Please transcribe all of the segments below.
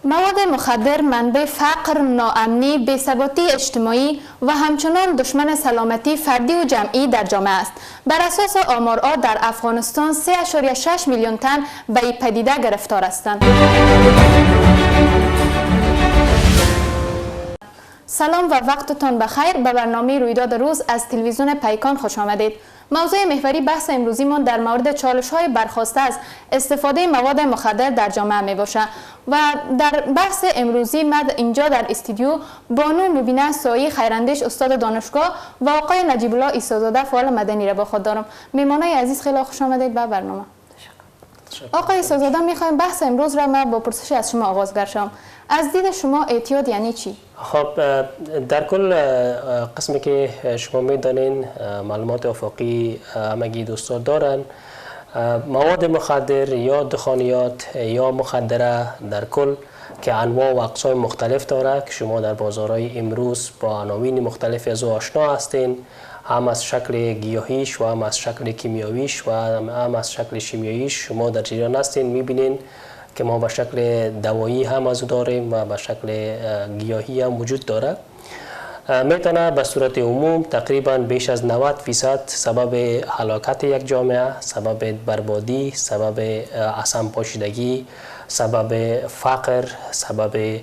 مواد مخدر منبع فقر، ناامنی، بی‌ثباتی اجتماعی و همچنان دشمن سلامتی فردی و جمعی در جامعه است. بر اساس آمارها در افغانستان 3.6 میلیون تن به این پدیده گرفتار هستند. سلام و وقتتان بخیر. به برنامه رویداد روز از تلویزیون پیکان خوش آمدید. موضوع محوری بحث امروزیمان در مورد چالش‌های برخاسته از استفاده مواد مخدر در جامعه میباشد و در بحث امروزی من اینجا در استودیو بانو مبینه سایی خیراندیش استاد دانشگاه و آقای نجیب الله عیسی‌زاده فعال مدنی را با خود دارم. میهمانای عزیز خیلی خوش آمدید به برنامه. آقای عیسی‌زاده میخوایم بحث امروز را من با پرسش از شما آغاز گردم. از دید شما اعتیاد یعنی چی؟ خب در کل قسمی که شما میدانین معلومات افقی همگی دوستان دارن، مواد مخدر یا دخانیات یا مخدره در کل که انواع و اقسام مختلف داره که شما در بازارهای امروز با عناوین مختلفی از او آشنا هستین، هم از شکل گیاهیش و هم از شکل کیمیاییش و هم از شکل شیمیاییش شما در جریان هستین. میبینین که ما به شکل دوایی هم از داریم و به شکل گیاهی هم وجود داره. میتونه به صورت عموم تقریبا بیش از 90% سبب هلاکت یک جامعه، سبب بربادی، سبب اصلا پاشیدگی، سبب فقر، سبب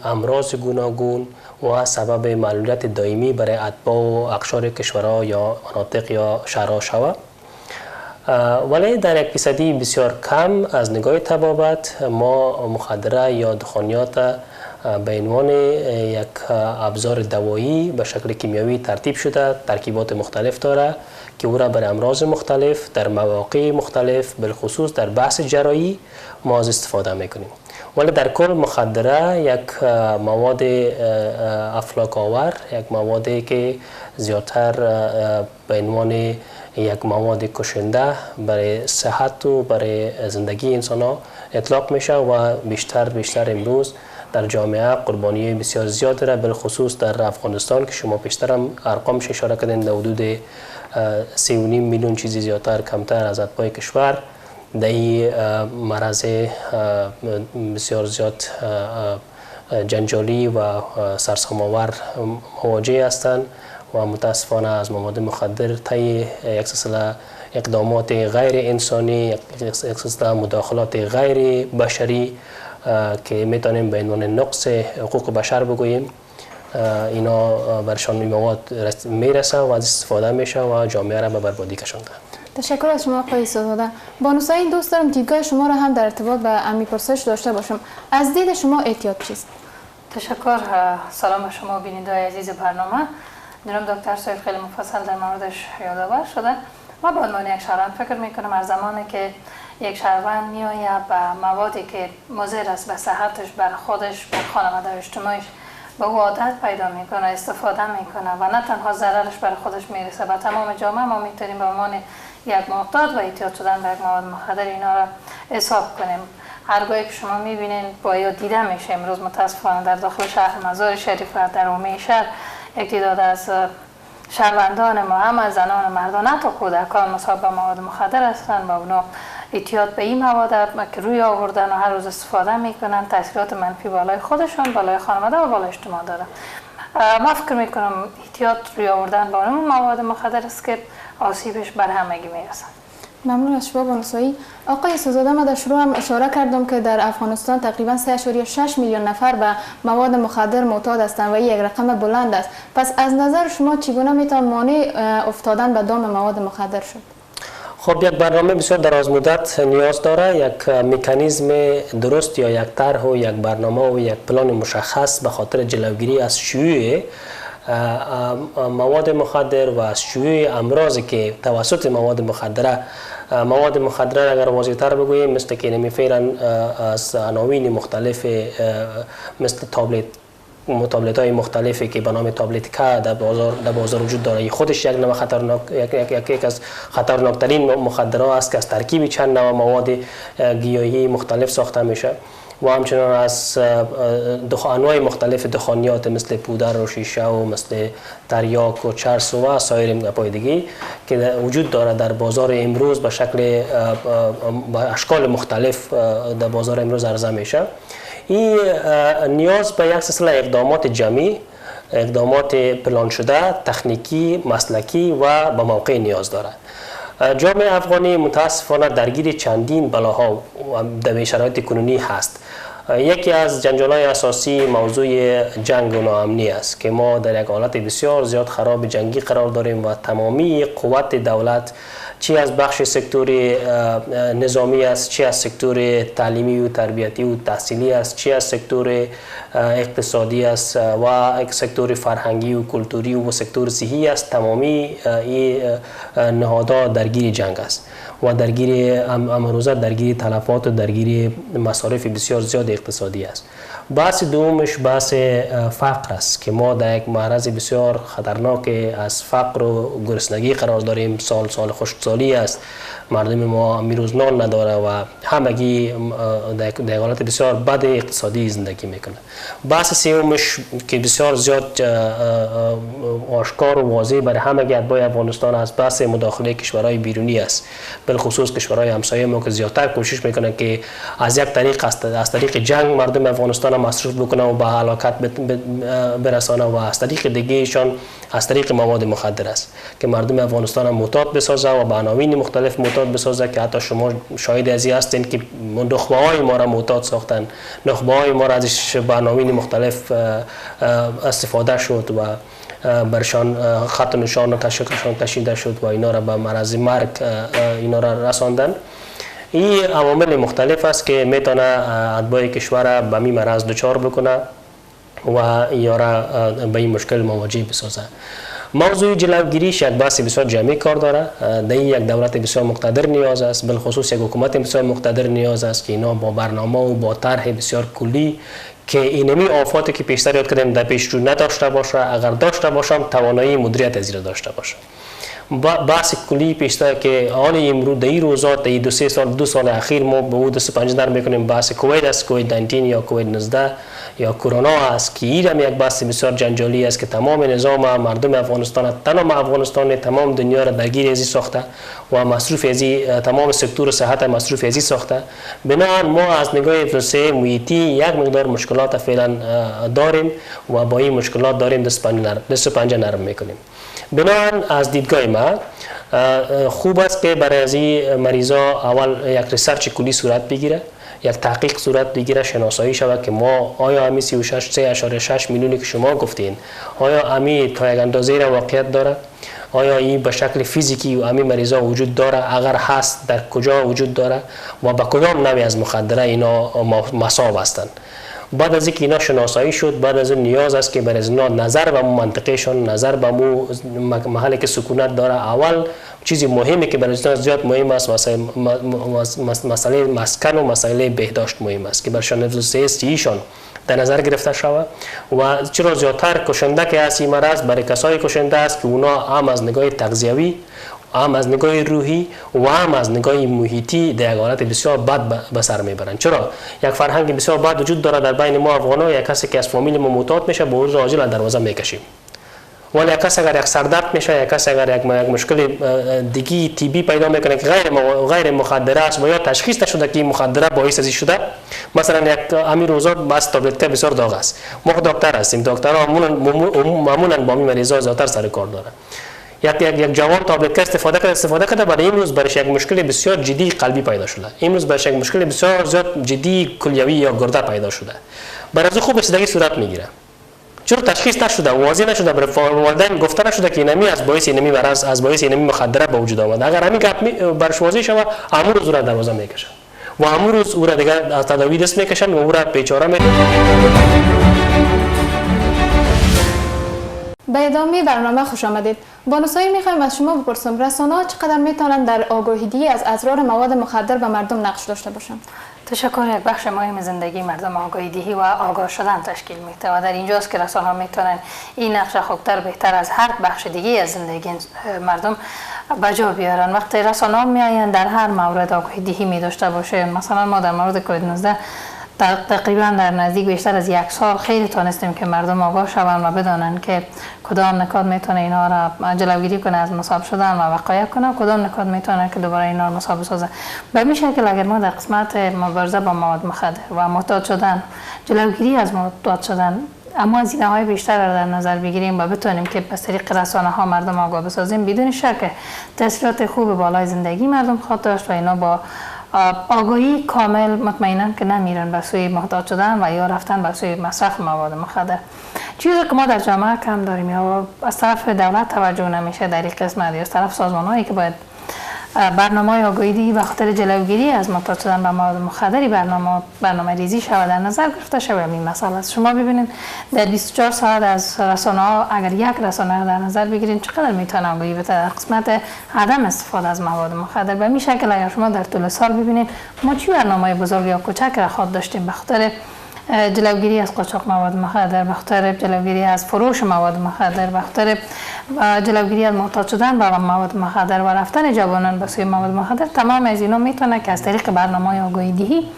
امراض گوناگون و سبب معلولیت دائمی برای اتباع و اقشار کشورها یا مناطق یا شهرها شود. ولی در یک فیصدی بسیار کم از نگاه طبابت ما مخدره یا دخانیات به عنوان یک ابزار دوایی به شکل کیمیایی ترتیب شده، ترکیبات مختلف داره که او را برای امراض مختلف در مواقع مختلف بالخصوص در بحث جراحی ما از استفاده میکنیم. ولی در کل مخدره یک مواد افلاک آور، یک موادی که زیادتر به عنوان یک مواد کشنده برای صحت و برای زندگی انسان ها اطلاق میشه و بیشتر امروز در جامعه قربانی بسیار زیاد داره، بالخصوص در افغانستان که شما پیشتر هم ارقامش اشاره کردین، در حدود 3.5 میلیون چیزی زیادتر کمتر از اتباع کشور در این مرض بسیار زیاد جنجالی و سرسام‌آور مواجه هستند و متاسفانه از مواد مخدر طی یک سلسله اقدامات غیر انسانی، یک سلسله مداخلات غیر بشری که میتونیم به عنوان نقص حقوق بشر بگوییم، اینا برشان مواد میرسه و از استفاده میشه و جامعه را به بربادی کشانده. تشکر از شما آقای عیسی‌زاده. بانو سعید دوست دارم دیدگاه شما را هم در ارتباط به امی پرسش داشته باشم. از دید شما اعتیاد چیست؟ تشکر. سلام شما بیننده عزیز برنامه. جناب دکتر سعید خیلی مفصل در موردش یادآور شدن. ما به عنوان یک شهروند فکر میکنم از زمانی که یک شهروند میآید به موادی که مضر است به صحتش، بر خودش، بر خانواده و اجتماعش به او عادت پیدا میکنه، استفاده میکنه و نه تنها ضررش بر خودش میرسه و تمام جامعه ما میتونیم به عنوان یک معتاد و اعتیاد شدن به یک مواد مخدر اینا را حساب کنیم. هرگاهی که شما میبینین با یا دیده میشه امروز متاسفانه در داخل شهر مزار شریف و در حومه شهر یک تعداد از شهروندان ما، هم از زنان و مردان حتی کودکان مصاب به مواد مخدر هستند و اونا اعتیاد به این مواد که روی آوردن و هر روز استفاده میکنن، تاثیرات منفی بالای خودشون، بالای خانواده و بالای اجتماع داره. ما فکر میکنم اعتیاد روی آوردن با اون مواد مخدر است که آسیبش بر همگی میرسه. ممنون از شما بانو سعید. آقای عیسی‌زاده، من در شروع هم اشاره کردم که در افغانستان تقریبا 3.6 میلیون نفر به مواد مخدر معتاد هستند و این یک رقم بلند است. پس از نظر شما چگونه میتوان مانع افتادن به دام مواد مخدر شد؟ خب یک برنامه بسیار دراز مدت نیاز داره، یک مکانیزم درست یا یک طرح و یک برنامه و یک پلان مشخص به خاطر جلوگیری از شیوع مواد مخدر و از شیوع امراضی که توسط مواد مخدره اگر واضح‌تر بگوییم مثل که نمی‌فعلا از عناوین مختلف مثل تابلت های مختلفی که به نام تابلت کا در بازار وجود داره، خودش یک نوع خطرناک، یک از خطرناکترین مخدرات است که از ترکیب چند نوع مواد گیاهی مختلف ساخته میشه و همچنان از انواع مختلف دخانیات مثل پودر و شیشه و مثل تریاک و چرس و سایر پایدگی که وجود داره در بازار امروز به شکل اشکال مختلف در بازار امروز عرضه میشه، این نیاز به یک سلسله اقدامات جمعی، اقدامات پلان شده، تکنیکی، مسلکی و به موقع نیاز داره. جامعه افغانی متاسفانه درگیر چندین بلاها در شرایط کنونی هست. یکی از جنجال‌های اساسی موضوع جنگ و ناامنی است که ما در یک حالت بسیار زیاد خراب جنگی قرار داریم و تمامی قوت دولت، چی از بخش سکتور نظامی است، چی از سکتور تعلیمی و تربیتی و تحصیلی است، چی از سکتور اقتصادی است و سکتور فرهنگی و کلتوری و سکتور صحی است، تمامی این نهادها درگیر جنگ است و درگیر امروزه درگیر تلفات و درگیر مصارف بسیار زیاد اقتصادی است. بحث دومش بحث فقر است که ما در یک معرض بسیار خطرناک از فقر و گرسنگی قرار داریم. سال خشکسالی است، مردم ما امروز نان نداره و همگی در حالت بسیار بد اقتصادی زندگی میکنه. بحث سومش که بسیار زیاد آشکار و واضح برای همگی اتباع افغانستان است، بحث مداخله کشورهای بیرونی است، بالخصوص کشورهای همسایه ما که زیادتر کوشش میکنن که از یک طریق از طریق جنگ مردم افغانستان مصرف بکنه و به هلاکت برسانه و از طریق دیگهشان از طریق مواد مخدر است که مردم افغانستان معتاد بسازه و به عناوین مختلف معتاد بسازه که حتی شما شاهد از این هستین که نخبه های ما را معتاد ساختن، نخبه های ما را ازش به عناوین مختلف استفاده شد و برشان خط نشان و تشکشان کشیده شد و اینا را به مرض مرگ اینا را رساندن. این عوامل مختلف است که میتونه اتباع کشور به این مرض دچار بکنه و یا را به این مشکل مواجه بسازه. موضوع جلوگیریش یک بحث بسیار جمعی کار داره. در این یک دولت بسیار مقتدر نیاز است، بالخصوص یک حکومت بسیار مقتدر نیاز است که اینا با برنامه و با طرح بسیار کلی که اینمی آفاتی که پیشتر یاد کردیم در پیش رو نداشته باشه، اگر داشته باشم توانایی مدیریت از این داشته باشه. بحث کلی پیشتر که حال امروز در این روزات در 2 سال اخیر ما به حدود 25 در میکنیم بحث کووید است، کووید 19 یا کووید 19 یا کرونا است که این هم یک بحث بسیار جنجالی است که تمام نظام مردم افغانستان، تمام افغانستان، تمام دنیا را درگیر ازی ساخته و مصروف ازی، تمام سکتور صحت مصروف ازی ساخته. بنابراین ما از نگاه توسعه محیطی یک مقدار مشکلات فعلا داریم و با این مشکلات داریم دست پنجه نرم میکنیم. بنابراین از دیدگاه ما خوب است که برای از این مریضا اول یک ریسرچ کلی صورت بگیره، یک تحقیق صورت بگیره، شناسایی شود که ما آیا همی 36.6 میلیونی که شما گفتین آیا همی تا یک اندازه را واقعیت داره، آیا این به شکل فیزیکی و همی مریضا وجود داره، اگر هست در کجا وجود داره و با کدام نوعی از مخدره اینا مصاب هستند. بعد از اینکه اینا شناسایی شد، بعد از اون نیاز است که برای اینا نظر به منطقهشون، نظر به محلی که سکونت داره، اول چیزی مهمه که برای اینا زیاد مهم است مسئله مسکن و مسئله بهداشت مهم است که برشان نفسیشون در نظر گرفته شود و چرا زیادتر کشنده که هست این مرض برای کسایی کشنده است که اونا هم از نگاه تغذیوی، هم از نگاه روحی و هم از نگاه محیطی در یک حالت بسیار بد به سر میبرند. چرا یک فرهنگ بسیار بد وجود داره در بین ما افغان‌ها، یک کسی که از فامیل ما معتاد میشه به حضور عاجل دروازه میکشیم، ولی یک کسی اگر یک سردرد میشه، یک کسی اگر یک مشکل دیگی تیبی پیدا میکنه که غیر مخدره است و یا تشخیص نشده که این مخدره باعث ازی شده، مثلا یک همین روزا بس تابلت بسیار داغ است، ما دکتر هستیم، دکترها معمولا با این مریضا زیادتر سر کار دارن. یک جوان تابلت استفاده کرده برای امروز برایش یک مشکل بسیار جدی قلبی پیدا شده، امروز برایش یک مشکل بسیار زیاد جدی کلیوی یا گرده پیدا شده، برای از خوب رسیدگی صورت میگیره. چرا تشخیص نشده، واضح نشده، برای والدین گفته نشده که اینمی از باعث اینمی مرض، از باعث اینمی مخدره به وجود آمده. اگر همین گپ برش واضح شود، امروز او را دروازه میکشن و امروز او را دیگه از تداوی دست میکشن و او را بیچاره به ادامه برنامه خوش آمدید. بانوسایی میخوایم از شما بپرسم رسانه‌ها چقدر میتونن در آگاهی از اضرار مواد مخدر به مردم نقش داشته باشند؟ تشکر. یک بخش مهم زندگی مردم آگاهی دهی و آگاه شدن تشکیل میده و در اینجاست که رسانه‌ها میتونن این نقش خوبتر بهتر از هر بخش دیگه از زندگی مردم بجا بیارن. وقتی رسانه‌ها میاین در هر مورد آگاهی دهی می داشته باشه، مثلا ما در مورد کووید 19 تقریبا در نزدیک بیشتر از 1 سال خیلی تونستیم که مردم آگاه شوند و بدانند که کدام نکات میتونه اینها را جلوگیری کنه از مصاب شدن و وقایع کنه، کدام نکات میتونه که دوباره اینا را مصاب بسازه. به این شکل اگر ما در قسمت مبارزه با مواد مخدر و معتاد شدن، جلوگیری از معتاد شدن، اما هزینه‌های بیشتر را در نظر بگیریم و بتونیم که از طریق رسانه‌ها مردم آگاه بسازیم، بدون شک تاثیرات خوب بالای زندگی مردم خواهد داشت و اینا با آگاهی کامل مطمئنا که نمیرن به سوی معتاد شدن و یا رفتن به سوی مصرف مواد مخدر. چیزی که ما در جامعه کم داریم یا از طرف دولت توجه نمیشه در این قسمت یا از طرف سازمان‌هایی که باید برنامه آگاهی و خاطر جلوگیری از معتاد شدن به مواد مخدر برنامه ریزی شود در نظر گرفته شود این مسئله است. شما ببینید در 24 ساعت از رسانه‌ها اگر یک رسانه در نظر بگیرید چقدر میتونه آگاهی بده در قسمت عدم استفاده از مواد مخدر. به این شکل اگر شما در طول سال ببینید ما چه برنامه بزرگ یا کوچک را خود داشتیم به خاطر جلوگیری از قاچاق مواد مخدر، به خاطر جلوگیری از فروش مواد مخدر، به خاطر جلوگیری از معتاد شدن به مواد مخدر و رفتن جوانان به سوی مواد مخدر. تمام از اینا میتونه که از طریق برنامه‌های آگاهی دهی،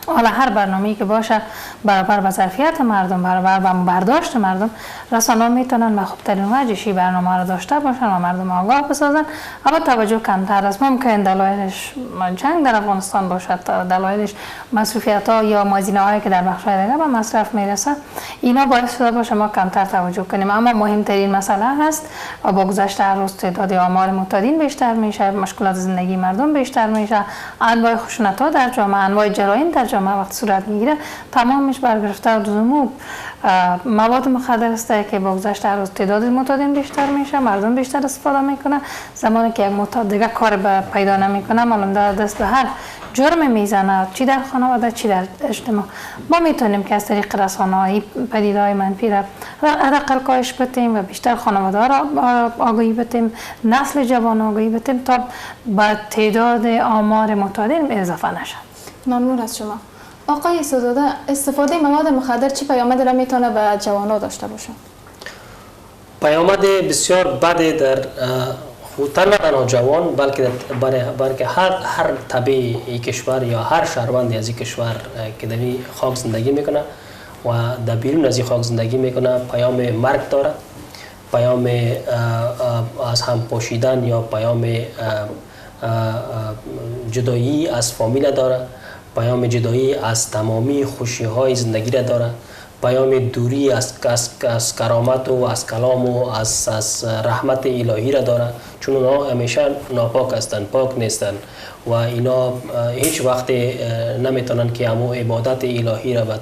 حالا هر برنامه‌ای که باشه برابر با ظرفیت مردم، برابر با برداشت مردم، رسانه‌ها میتونن به خوبترین وجهی برنامه را داشته باشن و مردم آگاه بسازن. اما توجه کمتر است. ممکن دلایلش جنگ در افغانستان باشد، دلایلش مصرفیت‌ها یا هزینه‌هایی که در بخش‌های دیگه به مصرف میرسه، اینا باعث شده باشه ما کمتر توجه کنیم. اما مهمترین مسئله هست با گذشت هر روز تعداد آمار معتادین بیشتر میشه، مشکلات زندگی مردم بیشتر میشه، انواع خشونت‌ها در جامعه، انواع جرایم در جامعه وقت صورت میگیره، تمامش برگرفته از مواد مخدر است که با گذشت هر روز تعداد معتادین بیشتر میشه، مردم بیشتر استفاده میکنه. زمانی که یک معتاد دیگه کار پیدا نمیکنه، معلوم دست به هر جرم میزنه، چی در خانواده چی در اجتماع. ما میتونیم که از طریق رسانه‌های پدیده‌های منفی را حداقل کاهش بدیم و بیشتر خانواده را آگاهی بدیم، نسل جوان آگاهی بدیم تا با تعداد آمار معتادین اضافه نشه. ممنون از شما. آقای عیسی‌زاده، استفاده مواد مخدر چه پیامدی را میتونه به جوانان داشته باشه؟ پیامد بسیار بده در نه تنها جوان بلکه هر طبیعی این کشور یا هر شهروندی از این کشور که در این خاک زندگی میکنه و در بیرون از این خاک زندگی میکنه پیام مرگ داره، پیام از هم پاشیدن یا پیام جدایی از فامیل داره، پیام جدایی از تمامی خوشی‌های زندگی را داره، پیام دوری از کرامت و از کلام و از رحمت الهی را داره، چون اونا همیشه ناپاک هستند، پاک نیستند و اینا هیچ وقت نمیتونن که همو عبادت الهی را به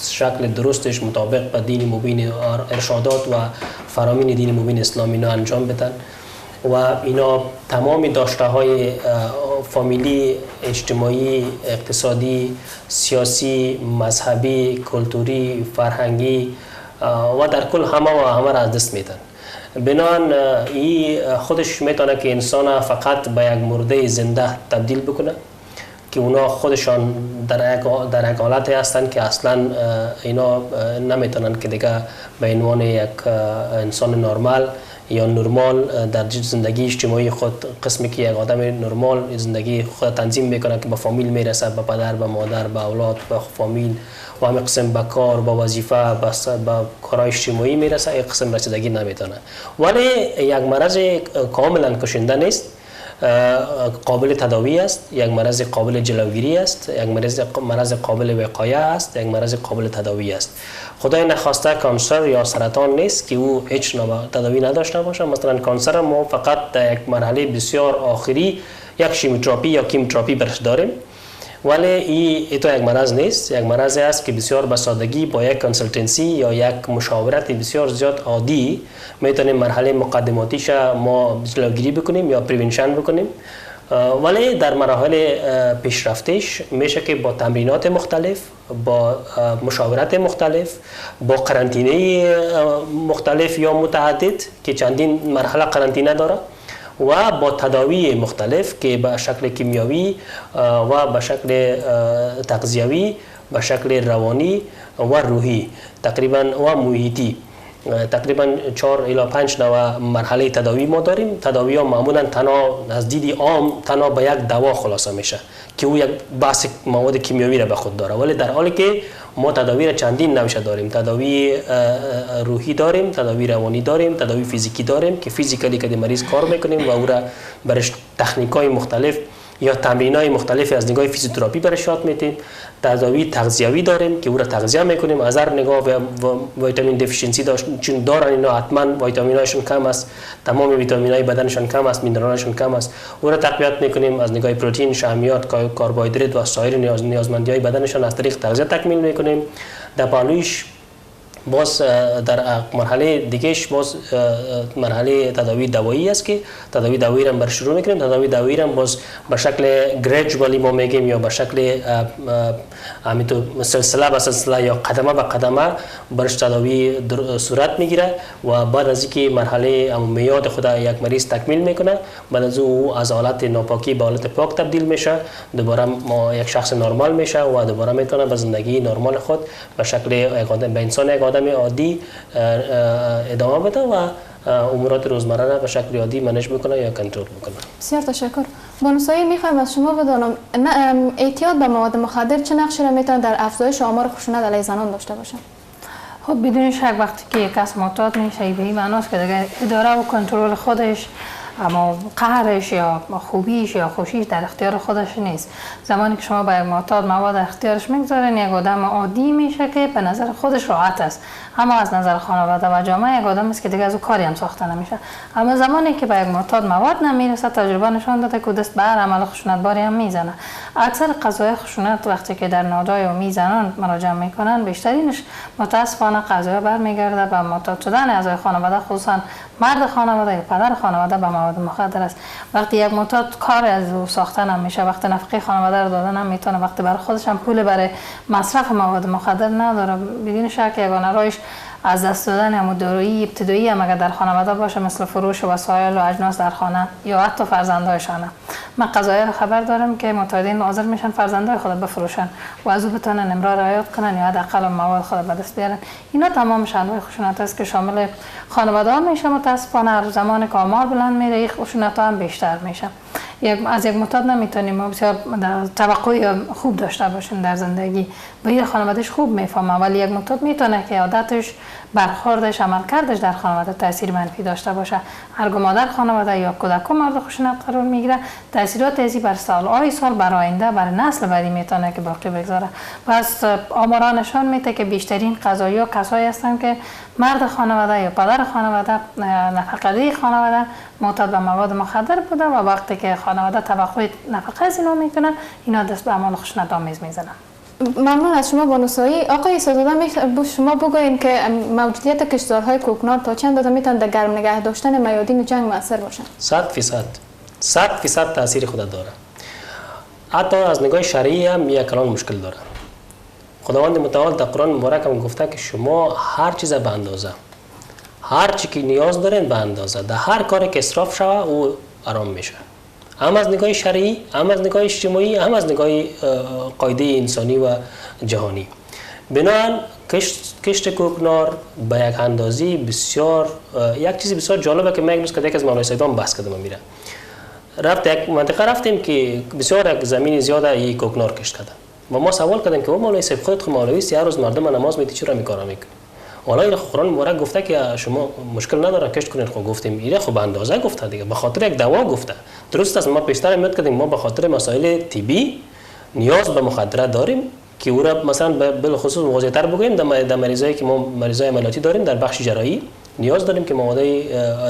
شکل درستش مطابق به دین مبین ارشادات و فرامین دین مبین اسلامی اینا انجام بدن و اینا تمام داشته های فامیلی، اجتماعی، اقتصادی، سیاسی، مذهبی، کلتوری، فرهنگی و در کل همه را از دست میدن. بنان این خودش میتونه که انسان فقط به یک مرده زنده تبدیل بکنه که اونا خودشان در یک حالت هستند که اصلا اینا نمیتونن که دیگه به عنوان یک انسان نرمال یا نرمال در زندگی اجتماعی خود، قسمی که یک آدم نرمال زندگی خود تنظیم میکنه که به فامیل میرسه، به پدر، به مادر، به اولاد، به فامیل و همین قسم به کار، به وظیفه، به کارهای اجتماعی میرسه، این قسم رسیدگی نمیتونه. ولی یک مرض کاملا کشنده نیست، قابل تداوی است، یک مرض قابل جلوگیری است، یک مرض قابل وقایه است، یک مرض قابل تداوی است. خدای نخواسته کانسر یا سرطان نیست که او هیچ تداوی نداشته باشه. مثلا کانسر ما فقط در یک مرحله بسیار آخری یک شیمیوتراپی یا کیموتراپی برش داریم، ولی این تو یک مرض نیست، یک مرض است که بسیار به سادگی با یک کنسلتنسی یا یک مشاورت بسیار زیاد عادی میتونیم مرحله مقدماتیش ما جلوگیری بکنیم یا پریونشن بکنیم. ولی در مراحل پیشرفتش میشه که با تمرینات مختلف، با مشاورت مختلف، با قرنطینه مختلف یا متعدد که چندین مرحله قرنطینه داره و با تداوی مختلف که به شکل کیمیاوی و به شکل تغذیوی، به شکل روانی و روحی تقریبا و محیطی تقریبا 4 الی 5 نوع مرحله تداوی ما داریم. تداوی ها معمولا تنها از دید عام تنها به یک دوا خلاصه میشه که او یک بحث مواد کیمیایی را به خود داره، ولی در حالی که ما تداوی را چندین نوعش داریم. تداوی روحی داریم، تداوی روانی داریم، تداوی فیزیکی داریم که فیزیکلی که مریض کار میکنیم و او را برش تکنیک‌های مختلف یا تمرین‌های مختلفی از نگاه فیزیوتراپی برش یاد میدیم. تداوی تغذیوی داریم که او را تغذیه میکنیم از هر نگاه. ویتامین دفیشنسی چون دارن اینا حتما ویتامیناشون کم است، تمام ویتامینای بدنشون کم است، مینرالشون کم است، او را تقویت میکنیم از نگاه پروتئین، شحمیات، کربوهیدرات و سایر نیازمندی‌های بدنشون از طریق تغذیه تکمیل میکنیم. در پالویش باز در مرحله دیگهش باز مرحله تداوی دوایی است که تداوی دوایی را بر شروع میکنیم. تداوی دوایی را باز به شکل گریجوالی ما میگیم یا به شکل همینطور سلسله به سلسله یا قدمه به قدمه برش تداوی صورت میگیره و بعد از اینکه مرحله میاد خود یک مریض تکمیل میکنه، بعد از او از حالت ناپاکی به حالت پاک تبدیل میشه، دوباره ما یک شخص نرمال میشه و دوباره میتونه به زندگی نرمال خود به شکل به انسان یک آدم عادی ادامه بده و امورات روزمره را به شکل عادی منیج بکنه یا کنترل بکنه. بسیار تشکر. بانو سایه میخوایم از شما بدانم اعتیاد به مواد مخدر چه نقشی را میتونه در افزایش آمار خشونت علیه زنان داشته باشه؟ خب بدون شک وقتی که یک کس معتاد میشه به این معناست که دیگه اداره و کنترل خودش اما قهرش یا خوبیش یا خوشیش در اختیار خودش نیست. زمانی که شما با یک معتاد مواد اختیارش میگذارین، یک آدم عادی میشه که به نظر خودش راحت است، اما از نظر خانواده و جامعه یک آدم است که دیگه از او کاری هم ساخته نمیشه. اما زمانی که با یک معتاد مواد نمیرسه، تجربه نشان داده که دست به هر عمل خشونتباری هم میزنه. اکثر قضایا خشونت وقتی که در نادای عمومی زنان مراجعه میکنن، بیشترینش متاسفانه قضایا برمیگرده به معتاد شدن اعضای خانواده، خصوصا مرد خانواده یا پدر خانواده به مواد مخدر است. وقتی یک معتاد کار از او ساخته نمیشه، وقتی نفقه خانواده رو دادن نمیتونه، وقتی برای خودش هم پول برای مصرف مواد مخدر نداره، بدون شک یگانه راهش از دست دادن هم دارویی ابتدایی هم اگر در خانواده باشه، مثل فروش وسایل و اجناس در خانه یا حتی فرزندایشانه. من قضایی رو خبر دارم که معتادین حاضر میشن فرزندای خود بفروشن و از او بتونن امرار رعایت کنن یا حداقل مواد خود به دست بیارن. اینا تمامش انواع خشونت است که شامل خانواده ها میشه. متاسفانه هر زمان که آمار بلند میره، این خشونت ها هم بیشتر میشه. از یک معتاد نمیتونیم ما بسیار توقعی خوب داشته باشیم در زندگی، به خانوادهش خوب میفهمه، ولی یک معتاد میتونه که عادتش، برخوردش، عملکردش در خانواده تاثیر منفی داشته باشه. هرگاه مادر خانواده یا کودک مورد خشونت قرار میگیره، تاثیرات ازی بر سال بر آینده، بر نسل بعدی میتونه که باقی بگذاره. پس آمارا نشان میده که بیشترین قضایا کسایی هستن که مرد خانواده یا پدر خانواده، نفقه‌دهی خانواده معتاد به مواد مخدر بوده و وقتی که خانواده توقع نفقه از اینا میکنه، اینا دست به اعمال خشونت آمیز میزنن. ممنون از شما بانو سایی. آقای سازاده شما بگوییم که موجودیت کشتزارهای کوکنار تا چند اندازه میتونه در گرم نگه داشتن میادین جنگ مؤثر باشن؟ 100% تاثیر خود داره. حتی از نگاه شرعی هم یک کلان مشکل داره. خداوند متعال در قرآن مبارک هم گفته که شما هر چیز به اندازه، هر چی که نیاز دارین به اندازه، در هر کاری که اسراف شوه او حرام میشه. هم از نگاه شرعی، هم از نگاه اجتماعی، هم از نگاه قاعده انسانی و جهانی. بنابراین کشت کوکنار به یک اندازی بسیار یک چیزی بسیار جالبه که من یک روز که از مولوی سیدان بحث کردم میره. یک منطقه رفتیم که بسیار یک زمین زیاده ای کوکنار کشت کردن و ما سوال کردیم که مولوی صاحب خودت مولوی است، هر روز مردم نماز میتی چرا میکارا میکنی؟ حالا این قرآن مبارک گفته که شما مشکل نداره کشت کنید. خب گفتیم ایره خب اندازه گفته دیگه، به خاطر یک دوا گفته. درست است، ما پیشتر میاد کردیم ما به خاطر مسائل طبی نیاز به مخدرات داریم که او را مثلا به خصوص واضح‌تر بگویم در مریضایی که ما مریضای عملیاتی داریم در بخش جراحی نیاز داریم که مواد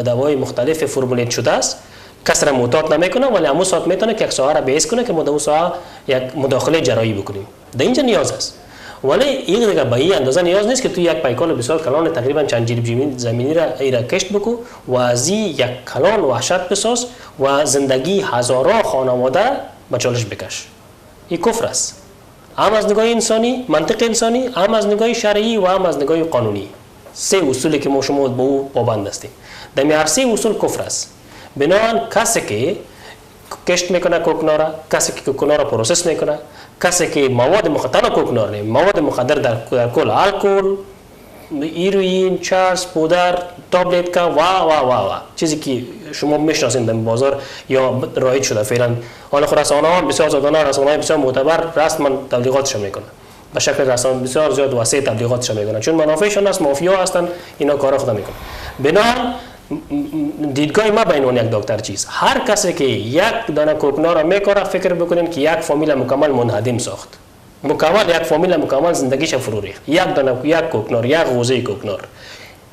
دوای مختلف فرمولیت شده است، کس را معتاد نمیکنه ولی همون ساعت میتونه که یک ساعت را بهش کنه که ما در اون ساعت یک مداخله جراحی بکنیم. در اینجا نیاز است. ولی این دیگه به این اندازه نیاز نیست که تو یک پیکان بسیار کلان تقریبا چند جریب زمینی را کشت بکو و از یک کلان وحشت بساز و زندگی هزاران خانواده به چالش بکش. این کفر است، هم از نگاه انسانی، منطق انسانی، هم از نگاه شرعی و هم از نگاه قانونی. سه اصولی که ما شما به او پابند هستیم. در هر سه اصول کفر است. بنابراین کسی که کشت میکنه کوکنار، کسی که کوکنار پروسس میکنه، کسی که مواد مخدر کوکنار نه، مواد مخدر در کل الکل، هیروئین، چرس، پودر، تابلت کا و چیزی که شما میشناسید در بازار یا رایج شده فعلا. حالا خود رسانه‌ها بسیار زیادانه رسانه‌های بسیار معتبر رسما تبلیغاتش میکنن، به شکل رسانه بسیار زیاد وسیع تبلیغاتش میکنن، چون منافعشون است، مافیا هستن، اینا کار خود میکنن. بنابراین دیدگاه ما بین یک دکتر چیز، هر کسی که یک دانه کوکنار را میکاره فکر بکنیم که یک فامیل مکمل منهدم ساخت، مکمل یک فامیل مکمل زندگیش فرو ریخت، یک دانه یک کوکنار، یک غوزه کوکنار.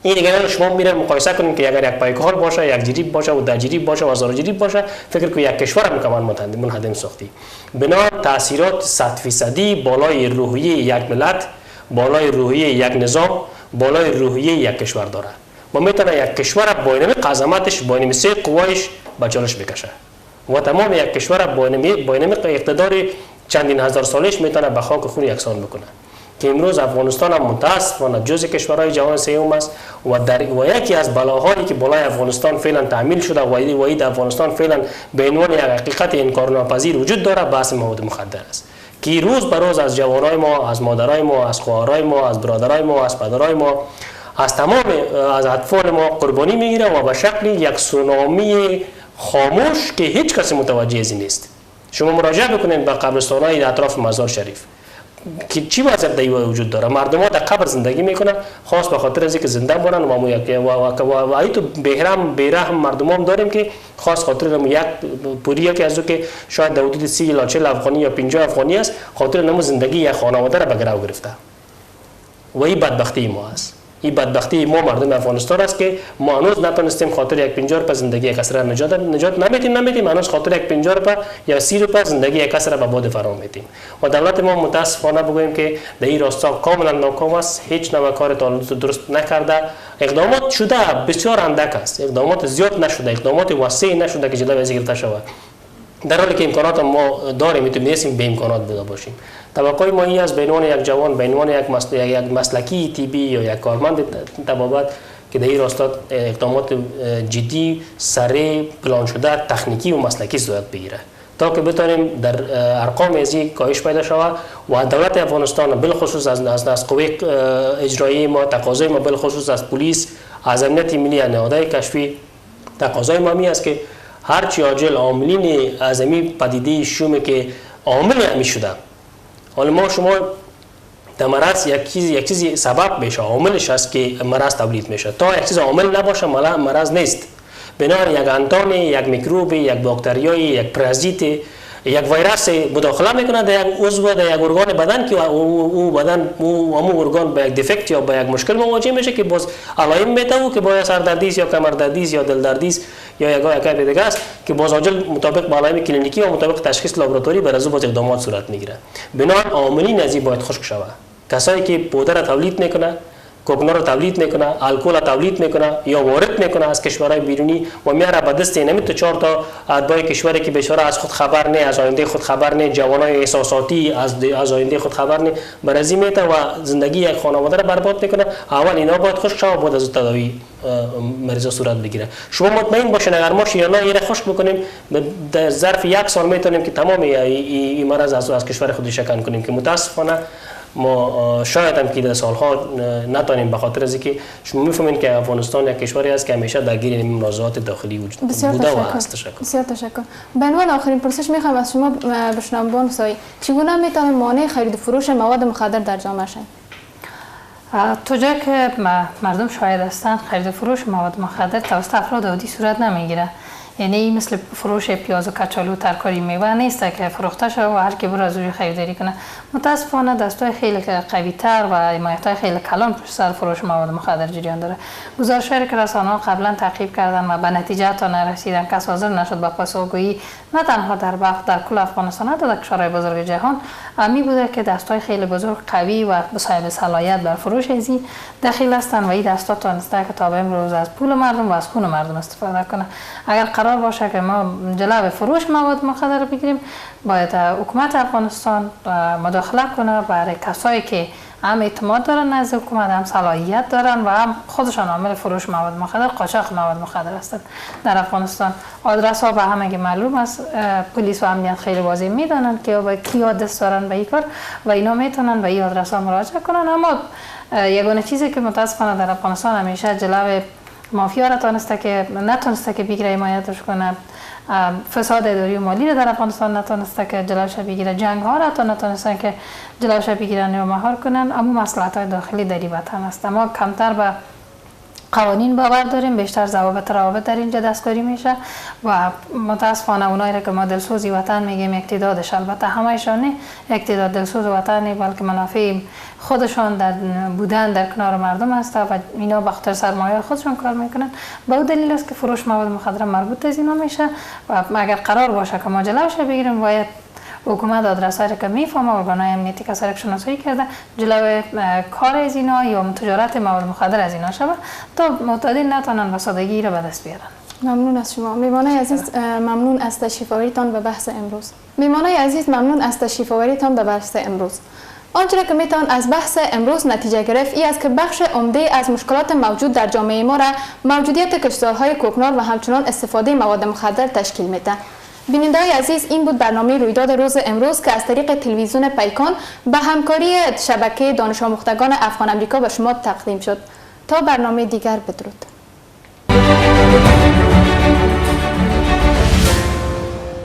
این دیگه شما میره مقایسه کنید که اگر یک پایکار باشه، یک جریب باشه و ده جریب باشه و هزار جریب باشه، فکر کنید یک کشور مکمل منهدم ساختی. بنا تاثیرات 100% بالای روحیه یک ملت، بالای روحیه یک نظام، بالای روحیه یک کشور داره. ما میتونه یک کشور با اینمی عظمتش، با اینمی سه قوایش به چالش بکشه و تمام یک کشور با اینمی اقتدار چندین هزار سالش میتونه به خاک خون یکسان بکنه. که امروز افغانستان هم متاسفانه جزء کشورهای جهان سوم است و یکی از بلاهایی که بالای افغانستان فعلا تعمیل شده و این افغانستان فعلا به عنوان یک حقیقت انکارناپذیر وجود داره، بحث مواد مخدر است که روز به روز از جوانای ما، از مادرای ما، از خواهرای ما، از برادرای ما، از پدرای ما، از تمام از اطفال ما قربانی میگیره و به شکل یک سونامی خاموش که هیچ کسی متوجه از این نیست. شما مراجعه بکنید به قبرستان‌های اطراف مزار شریف که چی وضعیت در وجود داره. مردم ها در قبر زندگی میکنن خاص به خاطر از اینکه زنده بودن و ایتو بیرحم مردم هم داریم که خاص خاطر یک پوری که از که شاید در حدود 30 الی 40 افغانی یا 50 افغانی است، خاطر نمو زندگی یک خانواده را به گرو گرفته و این بدبختی ما است. این بدبختی ما مردم افغانستان است که ما هنوز نتونستیم خاطر یک 50 روپیه زندگی یک کس را نجات نمیدیم هنوز خاطر یک 50 روپیه یا 30 روپیه زندگی یک کس را به باد فرا میدیم و دولت ما متاسفانه بگوییم که در این راستا کاملا ناکام است، هیچ نوع کار درست نکرده. اقدامات شده بسیار اندک است، اقدامات زیاد نشده، اقدامات وسیع نشده که جلوی از گرفته شود، در حالی که امکانات ما داریم میتونیم به امکانات بوده باشیم. توقع ما این است به عنوان یک جوان، به عنوان یک مسلکی طبی یا یک کارمند طبابت که در این راستا اقدامات جدی، سریع، پلان شده، تکنیکی و مسلکی صورت بگیره تا که بتونیم در ارقام ازی کاهش پیدا شود و دولت افغانستان بالخصوص از قوه اجرایی ما، تقاضای ما بالخصوص از پلیس، از امنیت ملی، نهادهای کشفی، تقاضای ما می است که هرچی عاجل عاملین از این پدیده شوم که عامل همی شده، حالا ما شما در مرض یک چیزی سبب میشه، عاملش است که مرض تولید میشه. تا یک چیز عامل نباشه مرض نیست. بنابراین یک انتان، یک میکروب، یک باکتریای، یک پرازیت، یک ویروس مداخله میکنه در یک عضو، در یک ارگان بدن که او بدن او ارگان به یک دفکت یا به یک مشکل مواجه میشه که باز علائم میده که باید سردردی یا کمردردی یا دلدردی یا یک دیگه است که باز عاجل مطابق با علائم کلینیکی و مطابق تشخیص لابراتوری بر از باز اقدامات صورت میگیره. بنابراین عاملین از این باید خشک شود. کسایی که پودر تولید میکنه، کوکنار را تولید میکنه، الکل را تولید میکنه یا وارد میکنه از کشورهای بیرونی و میاره به دست اینمی تو 4 تا اتباع کشوری که بسیار از خود خبر نه، از آینده خود خبر نه، جوانای احساساتی از آینده خود خبر نه، برازی میته و زندگی یک خانواده را برباد میکنه. اول اینا باید خشک شود، بعد از تداوی مریضا صورت بگیره. شما مطمئن باشین اگر ما شیرنا یه خشک بکنیم در ظرف 1 سال میتونیم که تمام این مرض از کشور خود شکن کنیم که متاسفانه ما شاید هم که در سالها نتونیم به خاطر از اینکه شما میفهمین که افغانستان یک کشوری است که همیشه درگیر این منازعات داخلی وجود بوده و هست. تشکر. بسیار تشکر. به عنوان آخرین پرسش میخوام از شما بشنوم بانسایی چگونه میتونه مانع خرید و فروش مواد مخدر در جامعه شد؟ تو جایی که مردم شاهد هستند خرید و فروش مواد مخدر توسط افراد عادی صورت نمیگیره. یعنی مثل فروش پیاز و کچالو ترکاری میوه نیست که فروخته شده و هر کی بره از روی خریداری کنه. متاسفانه دستای خیلی قوی تر و حمایت‌های خیلی کلان پشت سر فروش مواد مخدر جریان داره. گزارش‌هایی که رسانه‌ها قبلا تعقیب کردن و به نتیجه تا نرسیدن، کس حاضر نشد به پاسخگویی نه تنها در بخت در کل افغانستان حتی در کشورهای بزرگ جهان می بوده که دستای خیلی بزرگ قوی و صاحب صلاحیت بر فروش ازی دخیل هستند و این دستا تونسته که تا به امروز از پول مردم و از خون مردم استفاده کنه. اگر قرار باشه که ما جلوی فروش مواد مخدر بگیریم، باید حکومت افغانستان مداخله کنه برای کسایی که هم اعتماد دارن نزد حکومت، هم صلاحیت دارن و هم خودشان عامل فروش مواد مخدر، قاچاق مواد مخدر هستند در افغانستان. آدرس ها به همه معلوم است، پلیس و امنیت خیلی واضح میدانند که با کیا دست دارن به این کار و اینا میتونن به این آدرس ها مراجعه کنن. اما یگانه چیزی که متاسفانه در افغانستان همیشه جلوی مافیا را نتونسته که بگیره، حمایتش کنه، فساد اداری و مالی را در افغانستان نتونسته که جلوش بگیره، جنگ ها را نتونستن که جلوش بگیرن یا مهار کنن. اما مصلحت های داخلی در این وطن است. ما کمتر به قوانین باور داریم، بیشتر ضوابط روابط در اینجا دستکاری میشه و متاسفانه اونایی را که ما دلسوزی وطن میگیم اقتدادش، البته همه‌شان نه اقتداد دلسوز وطن نه، بلکه منافع خودشان در بودن در کنار مردم است و اینا به خاطر سرمایه خودشان کار میکنن. به اون دلیل است که فروش مواد مخدر مربوط از اینا میشه و اگر قرار باشه که ما جلوش بگیریم باید حکومت آدرسایی که میفهمه، ارگان‌های امنیتی که سرک شناسایی کرده جلوی کار از اینا یا تجارت مواد مخدر از اینا شود تا معتادین نتونن به سادگی را به دست بیارن. ممنون از شما میوانای عزیز، ممنون از تشریف آوریتان به بحث امروز. میوانای عزیز، ممنون از تشریف آوریتان به بحث امروز. آنچه که میتوان از بحث امروز نتیجه گرفت ای است که بخش عمده از مشکلات موجود در جامعه ما را موجودیت کشتارهای کوکنار و همچنان استفاده مواد مخدر تشکیل میده. بیننده‌های عزیز، این بود برنامه رویداد روز امروز که از طریق تلویزیون پیکان به همکاری شبکه دانش آموختگان افغان امریکا به شما تقدیم شد. تا برنامه دیگر، بدرود.